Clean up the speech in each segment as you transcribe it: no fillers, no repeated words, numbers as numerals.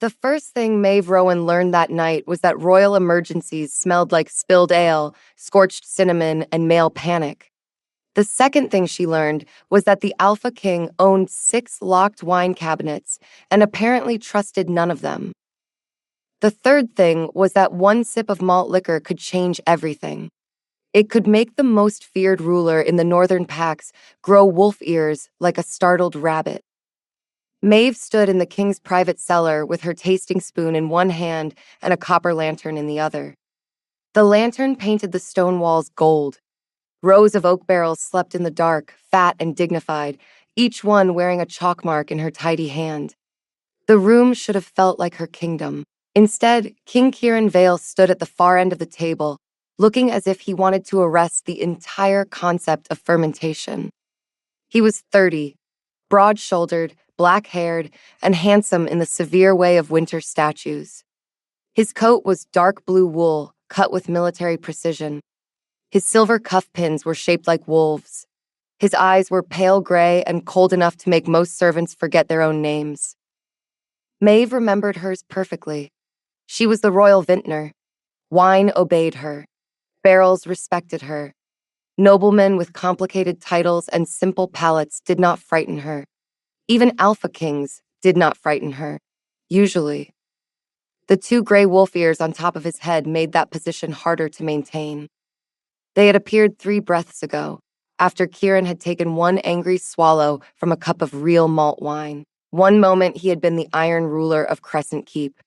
The first thing Maeve Rowan learned that night was that royal emergencies smelled like spilled ale, scorched cinnamon, and male panic. The second thing she learned was that the Alpha King owned 6 locked wine cabinets and apparently trusted none of them. The third thing was that one sip of malt liquor could change everything. It could make the most feared ruler in the northern packs grow wolf ears like a startled rabbit. Maeve stood in the king's private cellar with her tasting spoon in one hand and a copper lantern in the other. The lantern painted the stone walls gold. Rows of oak barrels slept in the dark, fat and dignified, each one wearing a chalk mark in her tidy hand. The room should have felt like her kingdom. Instead, King Kieran Vale stood at the far end of the table, looking as if he wanted to arrest the entire concept of fermentation. He was 30, broad-shouldered, black-haired, and handsome in the severe way of winter statues. His coat was dark blue wool, cut with military precision. His silver cuff pins were shaped like wolves. His eyes were pale gray and cold enough to make most servants forget their own names. Maeve remembered hers perfectly. She was the royal vintner. Wine obeyed her. Barrels respected her. Noblemen with complicated titles and simple palates did not frighten her. Even alpha kings did not frighten her, usually. The 2 gray wolf ears on top of his head made that position harder to maintain. They had appeared 3 breaths ago, after Kieran had taken one angry swallow from a cup of real malt wine. One moment he had been the iron ruler of Crescent Keep.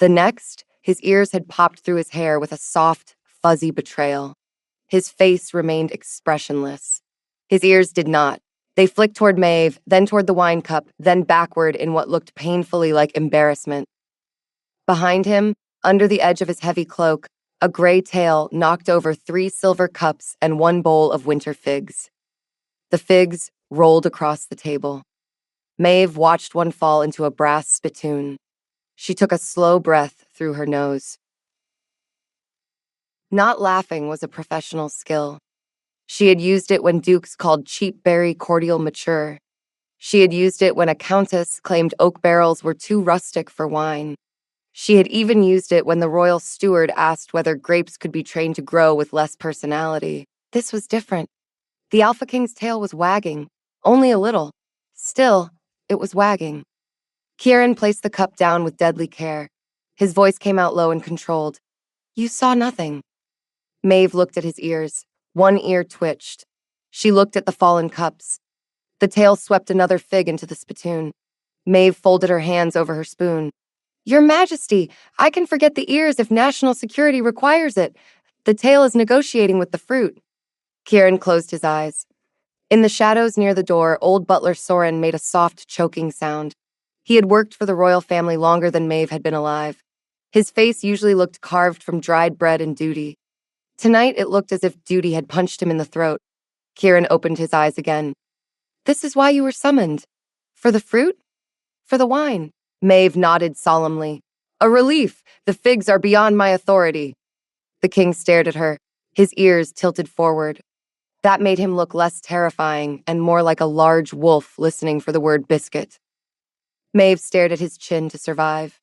The next, his ears had popped through his hair with a soft, fuzzy betrayal. His face remained expressionless. His ears did not. They flicked toward Maeve, then toward the wine cup, then backward in what looked painfully like embarrassment. Behind him, under the edge of his heavy cloak, a gray tail knocked over 3 silver cups and 1 bowl of winter figs. The figs rolled across the table. Maeve watched one fall into a brass spittoon. She took a slow breath through her nose. Not laughing was a professional skill. She had used it when dukes called cheap berry cordial mature. She had used it when a countess claimed oak barrels were too rustic for wine. She had even used it when the royal steward asked whether grapes could be trained to grow with less personality. This was different. The Alpha King's tail was wagging, only a little. Still, it was wagging. Kieran placed the cup down with deadly care. His voice came out low and controlled. You saw nothing. Maeve looked at his ears. One ear twitched. She looked at the fallen cups. The tail swept another fig into the spittoon. Maeve folded her hands over her spoon. Your Majesty, I can forget the ears if national security requires it. The tail is negotiating with the fruit. Kieran closed his eyes. In the shadows near the door, old butler Soren made a soft, choking sound. He had worked for the royal family longer than Maeve had been alive. His face usually looked carved from dried bread and duty. Tonight, it looked as if duty had punched him in the throat. Kieran opened his eyes again. This is why you were summoned. For the fruit? For the wine? Maeve nodded solemnly. A relief. The figs are beyond my authority. The king stared at her, his ears tilted forward. That made him look less terrifying and more like a large wolf listening for the word biscuit. Maeve stared at his chin to survive.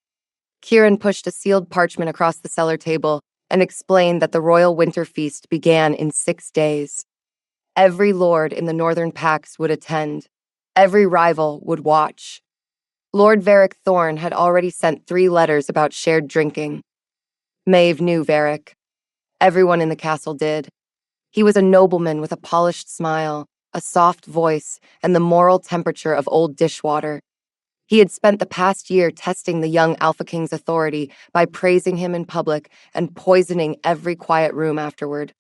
Kieran pushed a sealed parchment across the cellar table and explained that the royal winter feast began in 6 days. Every lord in the northern packs would attend. Every rival would watch. Lord Varric Thorne had already sent 3 letters about shared drinking. Maeve knew Varric. Everyone in the castle did. He was a nobleman with a polished smile, a soft voice, and the moral temperature of old dishwater. He had spent the past year testing the young Alpha King's authority by praising him in public and poisoning every quiet room afterward.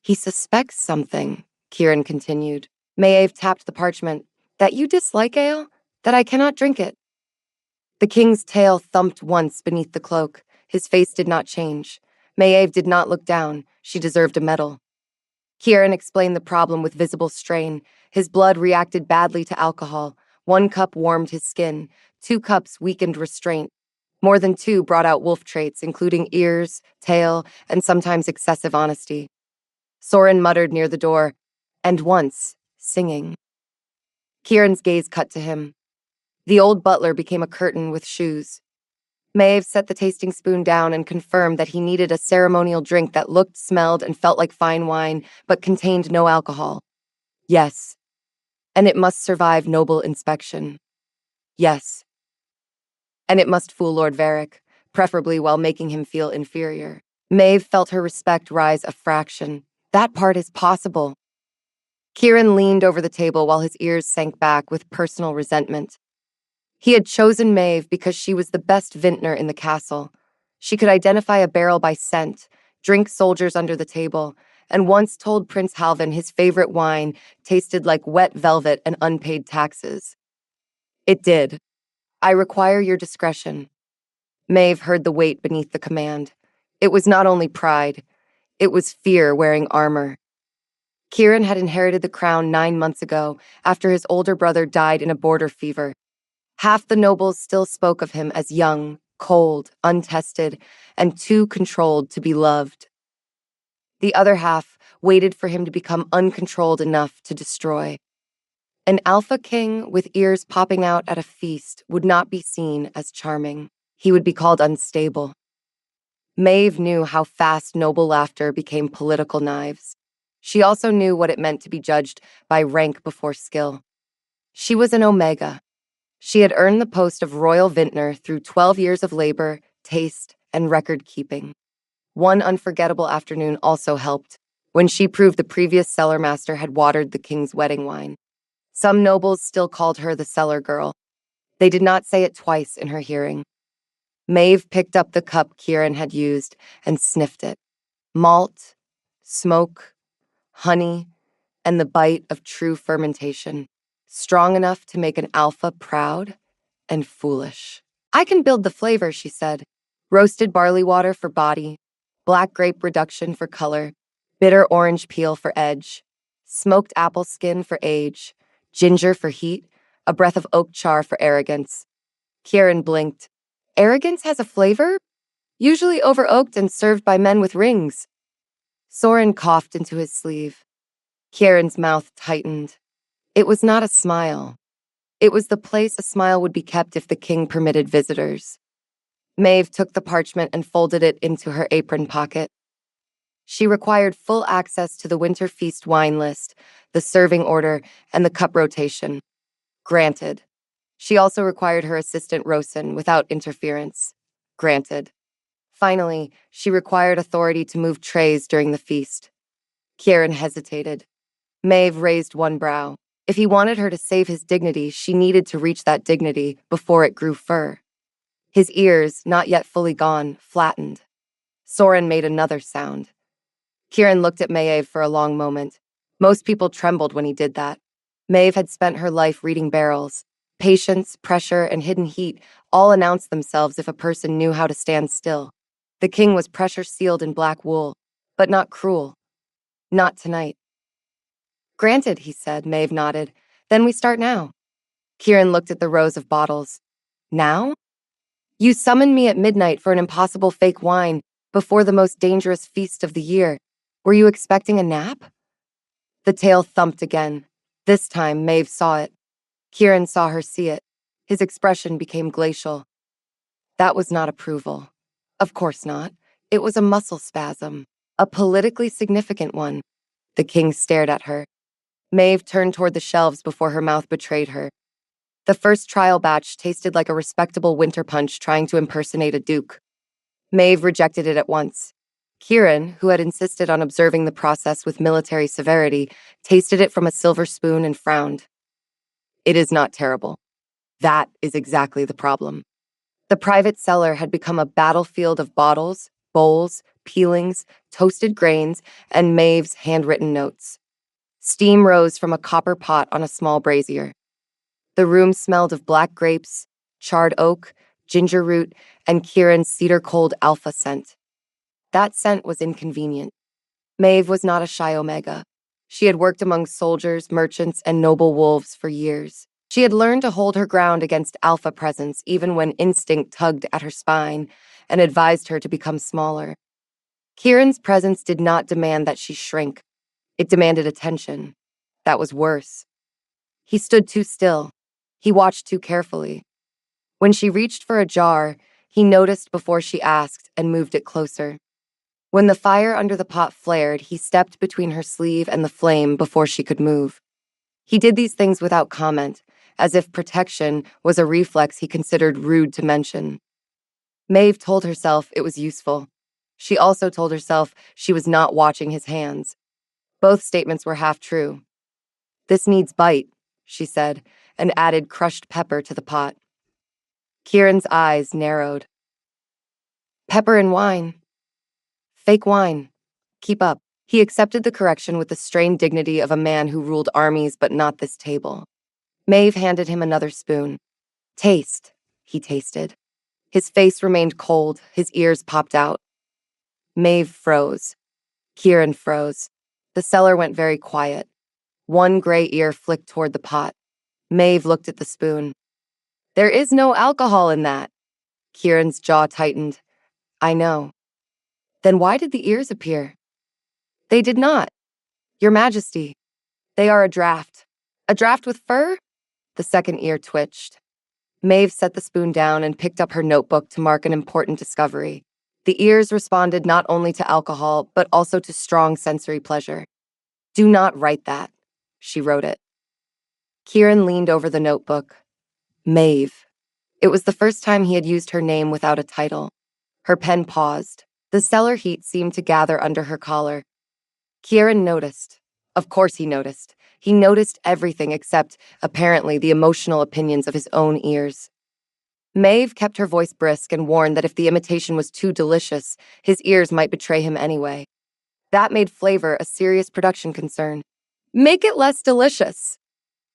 He suspects something, Kieran continued. Maeve tapped the parchment. That you dislike ale? That I cannot drink it. The king's tail thumped once beneath the cloak. His face did not change. Maeve did not look down. She deserved a medal. Kieran explained the problem with visible strain. His blood reacted badly to alcohol. 1 cup warmed his skin. 2 cups weakened restraint. More than 2 brought out wolf traits, including ears, tail, and sometimes excessive honesty. Soren muttered near the door, and once, singing. Kieran's gaze cut to him. The old butler became a curtain with shoes. Maeve set the tasting spoon down and confirmed that he needed a ceremonial drink that looked, smelled, and felt like fine wine, but contained no alcohol. Yes. And it must survive noble inspection. Yes. And it must fool Lord Varric, preferably while making him feel inferior. Maeve felt her respect rise a fraction. That part is possible. Kieran leaned over the table while his ears sank back with personal resentment. He had chosen Maeve because she was the best vintner in the castle. She could identify a barrel by scent, drink soldiers under the table, and once told Prince Halvin his favorite wine tasted like wet velvet and unpaid taxes. It did. I require your discretion. Maeve heard the weight beneath the command. It was not only pride, it was fear wearing armor. Kieran had inherited the crown 9 months ago after his older brother died in a border fever. Half the nobles still spoke of him as young, cold, untested, and too controlled to be loved. The other half waited for him to become uncontrolled enough to destroy. An alpha king with ears popping out at a feast would not be seen as charming. He would be called unstable. Maeve knew how fast noble laughter became political knives. She also knew what it meant to be judged by rank before skill. She was an Omega. She had earned the post of royal vintner through 12 years of labor, taste, and record-keeping. One unforgettable afternoon also helped, when she proved the previous cellar master had watered the king's wedding wine. Some nobles still called her the cellar girl. They did not say it twice in her hearing. Maeve picked up the cup Kieran had used and sniffed it. Malt, smoke, honey, and the bite of true fermentation, strong enough to make an alpha proud and foolish. I can build the flavor, she said. Roasted barley water for body, black grape reduction for color, bitter orange peel for edge, smoked apple skin for age, ginger for heat, a breath of oak char for arrogance. Kieran blinked. Arrogance has a flavor? Usually over-oaked and served by men with rings. Soren coughed into his sleeve. Kieran's mouth tightened. It was not a smile. It was the place a smile would be kept if the king permitted visitors. Maeve took the parchment and folded it into her apron pocket. She required full access to the winter feast wine list, the serving order, and the cup rotation. Granted. She also required her assistant Rosen without interference. Granted. Finally, she required authority to move trays during the feast. Kieran hesitated. Maeve raised one brow. If he wanted her to save his dignity, she needed to reach that dignity before it grew fur. His ears, not yet fully gone, flattened. Soren made another sound. Kieran looked at Maeve for a long moment. Most people trembled when he did that. Maeve had spent her life reading barrels. Patience, pressure, and hidden heat all announced themselves if a person knew how to stand still. The king was pressure-sealed in black wool, but not cruel. Not tonight. Granted, he said. Maeve nodded. Then we start now. Kieran looked at the rows of bottles. Now? You summoned me at midnight for an impossible fake wine before the most dangerous feast of the year. Were you expecting a nap? The tail thumped again. This time, Maeve saw it. Kieran saw her see it. His expression became glacial. That was not approval. Of course not. It was a muscle spasm, a politically significant one. The king stared at her. Maeve turned toward the shelves before her mouth betrayed her. The first trial batch tasted like a respectable winter punch trying to impersonate a duke. Maeve rejected it at once. Kieran, who had insisted on observing the process with military severity, tasted it from a silver spoon and frowned. It is not terrible. That is exactly the problem. The private cellar had become a battlefield of bottles, bowls, peelings, toasted grains, and Maeve's handwritten notes. Steam rose from a copper pot on a small brazier. The room smelled of black grapes, charred oak, ginger root, and Kieran's cedar-cold alpha scent. That scent was inconvenient. Maeve was not a shy Omega. She had worked among soldiers, merchants, and noble wolves for years. She had learned to hold her ground against alpha presence even when instinct tugged at her spine and advised her to become smaller. Kieran's presence did not demand that she shrink. It demanded attention. That was worse. He stood too still. He watched too carefully. When she reached for a jar, He noticed before she asked and moved it closer. When the fire under the pot flared, he stepped between her sleeve and the flame before she could move. He did these things without comment, as if protection was a reflex he considered rude to mention. Maeve told herself it was useful. She also told herself she was not watching his hands. Both statements were half true. "This needs bite," she said, and added crushed pepper to the pot. Kieran's eyes narrowed. "Pepper and wine. Fake wine. Keep up." He accepted the correction with the strained dignity of a man who ruled armies but not this table. Maeve handed him another spoon. "Taste." He tasted. His face remained cold, his ears popped out. Maeve froze. Kieran froze. The cellar went very quiet. One gray ear flicked toward the pot. Maeve looked at the spoon. "There is no alcohol in that." Kieran's jaw tightened. "I know." "Then why did the ears appear?" "They did not. Your Majesty. They are a draft." "A draft with fur?" The second ear twitched. Maeve set the spoon down and picked up her notebook to mark an important discovery. The ears responded not only to alcohol, but also to strong sensory pleasure. "Do not write that." She wrote it. Kieran leaned over the notebook. Maeve. It was the first time he had used her name without a title. Her pen paused. The cellar heat seemed to gather under her collar. Kieran noticed. Of course he noticed. He noticed everything except, apparently, the emotional opinions of his own ears. Maeve kept her voice brisk and warned that if the imitation was too delicious, his ears might betray him anyway. That made flavor a serious production concern. "Make it less delicious."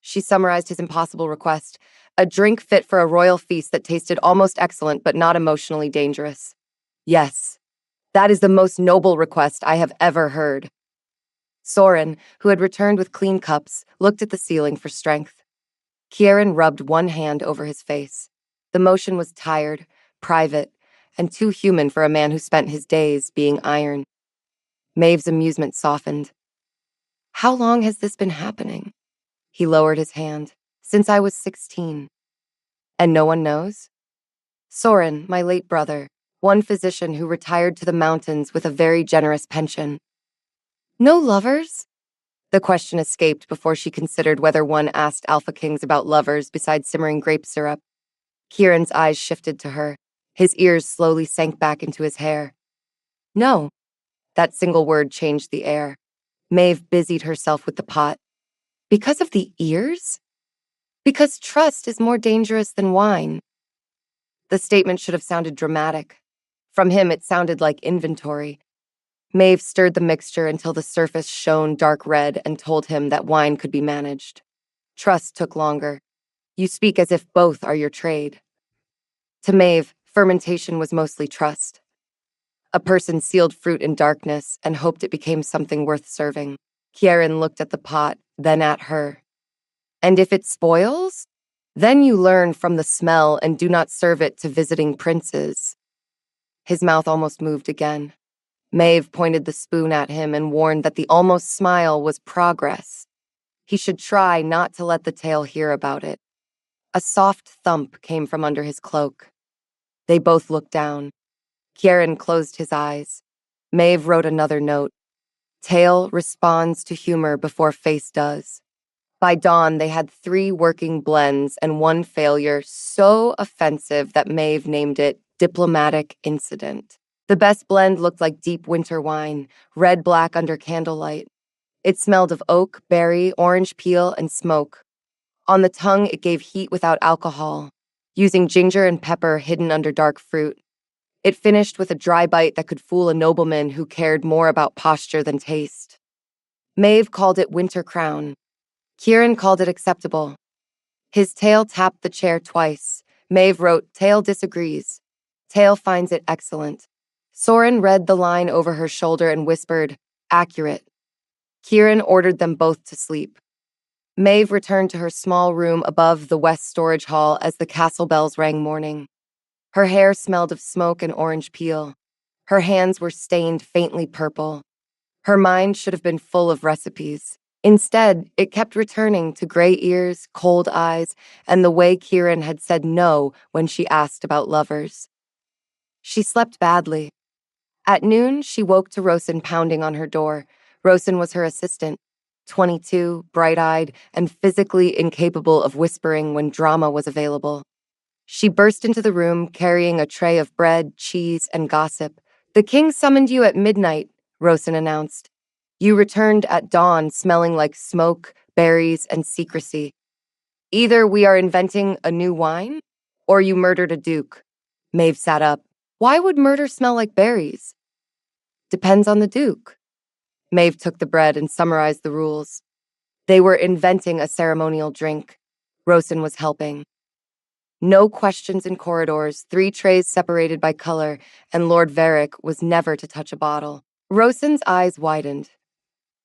She summarized his impossible request, a drink fit for a royal feast that tasted almost excellent but not emotionally dangerous. "Yes, that is the most noble request I have ever heard." Soren, who had returned with clean cups, looked at the ceiling for strength. Kieran rubbed one hand over his face. The motion was tired, private, and too human for a man who spent his days being iron. Maeve's amusement softened. "How long has this been happening?" He lowered his hand. "Since I was 16. "And no one knows?" "Soren, my late brother, one physician who retired to the mountains with a very generous pension." "No lovers?" The question escaped before she considered whether one asked Alpha Kings about lovers besides simmering grape syrup. Kieran's eyes shifted to her. His ears slowly sank back into his hair. "No." That single word changed the air. Maeve busied herself with the pot. "Because of the ears?" "Because trust is more dangerous than wine." The statement should have sounded dramatic. From him, it sounded like inventory. Maeve stirred the mixture until the surface shone dark red and told him that wine could be managed. Trust took longer. You speak as if both are your trade. To Maeve, fermentation was mostly trust. A person sealed fruit in darkness and hoped it became something worth serving. Kieran looked at the pot, then at her. "And if it spoils? Then you learn from the smell and do not serve it to visiting princes." His mouth almost moved again. Maeve pointed the spoon at him and warned that the almost smile was progress. He should try not to let the tale hear about it. A soft thump came from under his cloak. They both looked down. Kieran closed his eyes. Maeve wrote another note. Tale responds to humor before face does. By dawn, they had 3 working blends and 1 failure so offensive that Maeve named it Diplomatic Incident. The best blend looked like deep winter wine, red-black under candlelight. It smelled of oak, berry, orange peel, and smoke. On the tongue, it gave heat without alcohol, using ginger and pepper hidden under dark fruit. It finished with a dry bite that could fool a nobleman who cared more about posture than taste. Maeve called it Winter Crown. Kieran called it acceptable. His tail tapped the chair twice. Maeve wrote, "Tail disagrees. Tail finds it excellent." Soren read the line over her shoulder and whispered, "Accurate." Kieran ordered them both to sleep. Maeve returned to her small room above the west storage hall as the castle bells rang morning. Her hair smelled of smoke and orange peel. Her hands were stained faintly purple. Her mind should have been full of recipes. Instead, it kept returning to gray ears, cold eyes, and the way Kieran had said no when she asked about lovers. She slept badly. At noon, she woke to Rosen pounding on her door. Rosen was her assistant, 22, bright-eyed, and physically incapable of whispering when drama was available. She burst into the room carrying a tray of bread, cheese, and gossip. "The king summoned you at midnight," Rosen announced. "You returned at dawn smelling like smoke, berries, and secrecy. Either we are inventing a new wine, or you murdered a duke." Maeve sat up. "Why would murder smell like berries?" "Depends on the duke." Maeve took the bread and summarized the rules. They were inventing a ceremonial drink. Rosen was helping. No questions in corridors, 3 trays separated by color, and Lord Varick was never to touch a bottle. Rosen's eyes widened.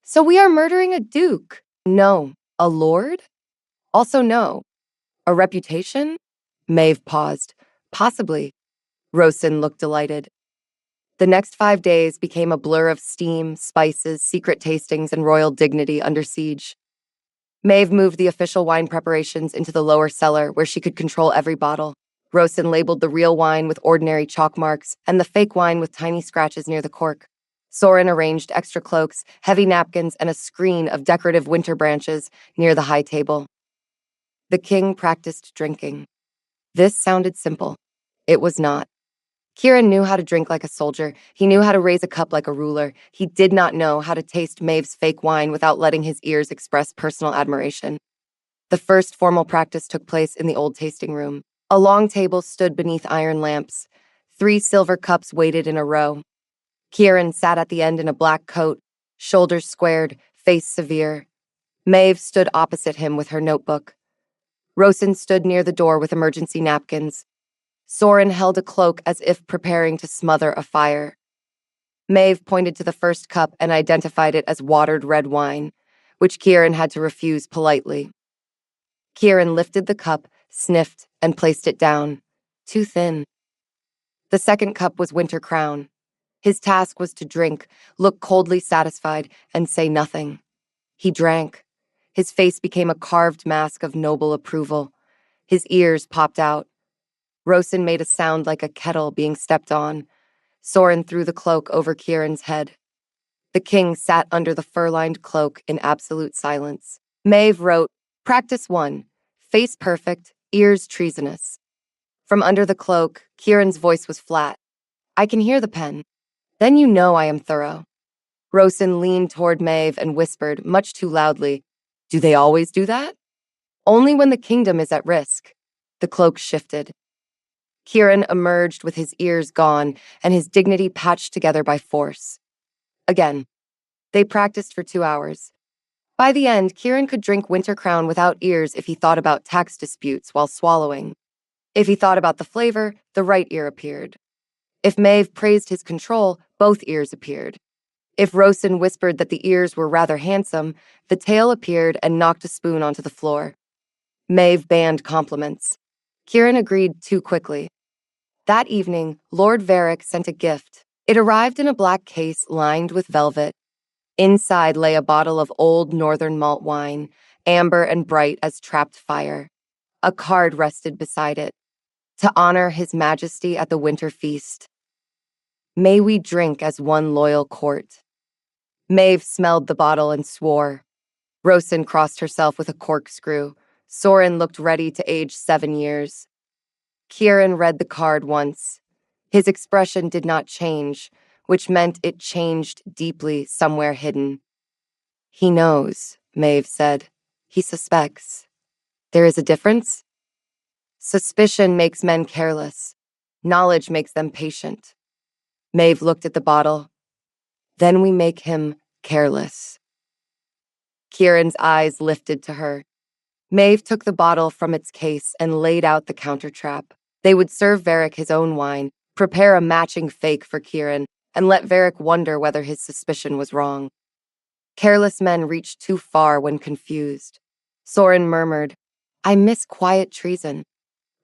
"So we are murdering a duke?" "No. A lord?" "Also no. A reputation?" Maeve paused. "Possibly." Rosen looked delighted. The next 5 days became a blur of steam, spices, secret tastings, and royal dignity under siege. Maeve moved the official wine preparations into the lower cellar where she could control every bottle. Rosen labeled the real wine with ordinary chalk marks and the fake wine with tiny scratches near the cork. Soren arranged extra cloaks, heavy napkins, and a screen of decorative winter branches near the high table. The king practiced drinking. This sounded simple. It was not. Kieran knew how to drink like a soldier. He knew how to raise a cup like a ruler. He did not know how to taste Maeve's fake wine without letting his ears express personal admiration. The first formal practice took place in the old tasting room. A long table stood beneath iron lamps. 3 silver cups waited in a row. Kieran sat at the end in a black coat, shoulders squared, face severe. Maeve stood opposite him with her notebook. Rosen stood near the door with emergency napkins. Soren held a cloak as if preparing to smother a fire. Maeve pointed to the first cup and identified it as watered red wine, which Kieran had to refuse politely. Kieran lifted the cup, sniffed, and placed it down. Too thin. The second cup was Winter Crown. His task was to drink, look coldly satisfied, and say nothing. He drank. His face became a carved mask of noble approval. His ears popped out. Rosen made a sound like a kettle being stepped on. Soren threw the cloak over Kieran's head. The king sat under the fur-lined cloak in absolute silence. Maeve wrote, "Practice 1. Face perfect, ears treasonous." From under the cloak, Kieran's voice was flat. "I can hear the pen. Then you know I am thorough." Rosen leaned toward Maeve and whispered, much too loudly, "Do they always do that?" "Only when the kingdom is at risk." The cloak shifted. Kieran emerged with his ears gone and his dignity patched together by force. Again, they practiced for 2 hours. By the end, Kieran could drink Winter Crown without ears if he thought about tax disputes while swallowing. If he thought about the flavor, the right ear appeared. If Maeve praised his control, both ears appeared. If Rosen whispered that the ears were rather handsome, the tail appeared and knocked a spoon onto the floor. Maeve banned compliments. Kieran agreed too quickly. That evening, Lord Varick sent a gift. It arrived in a black case lined with velvet. Inside lay a bottle of old northern malt wine, amber and bright as trapped fire. A card rested beside it. To honor His Majesty at the winter feast. May we drink as one loyal court. Maeve smelled the bottle and swore. Rosen crossed herself with a corkscrew. Soren looked ready to age 7 years. Kieran read the card once. His expression did not change, which meant it changed deeply somewhere hidden. "He knows," Maeve said. "He suspects. There is a difference?" "Suspicion makes men careless. Knowledge makes them patient." Maeve looked at the bottle. "Then we make him careless." Kieran's eyes lifted to her. Maeve took the bottle from its case and laid out the counter-trap. They would serve Varick his own wine, prepare a matching fake for Kieran, and let Varick wonder whether his suspicion was wrong. Careless men reach too far when confused. Soren murmured, "I miss quiet treason."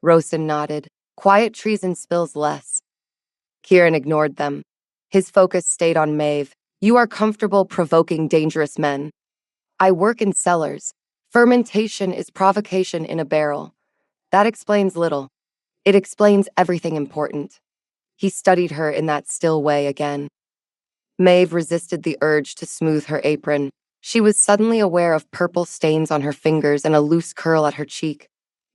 Rosen nodded. "Quiet treason spills less." Kieran ignored them. His focus stayed on Maeve. "You are comfortable provoking dangerous men. I work in cellars. Fermentation is provocation in a barrel. That explains little. It explains everything important." He studied her in that still way again. Maeve resisted the urge to smooth her apron. She was suddenly aware of purple stains on her fingers and a loose curl at her cheek.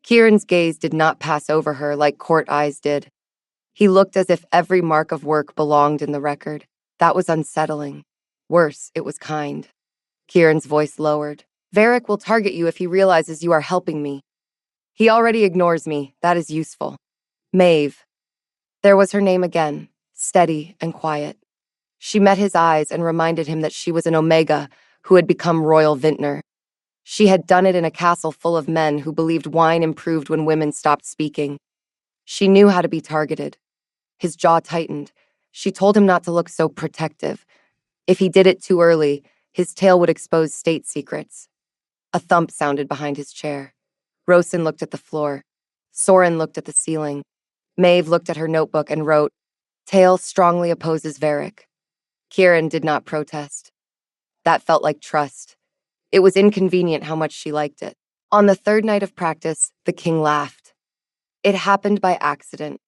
Kieran's gaze did not pass over her like Court eyes did. He looked as if every mark of work belonged in the record. That was unsettling. Worse, it was kind. Kieran's voice lowered. Varric will target you if he realizes you are helping me. He already ignores me. That is useful. Maeve. There was her name again, steady and quiet. She met his eyes and reminded him that she was an Omega who had become Royal Vintner. She had done it in a castle full of men who believed wine improved when women stopped speaking. She knew how to be targeted. His jaw tightened. She told him not to look so protective. If he did it too early, his tale would expose state secrets. A thump sounded behind his chair. Rosen looked at the floor. Soren looked at the ceiling. Maeve looked at her notebook and wrote, Tale strongly opposes Varric. Kieran did not protest. That felt like trust. It was inconvenient how much she liked it. On the third night of practice, the king laughed. It happened by accident.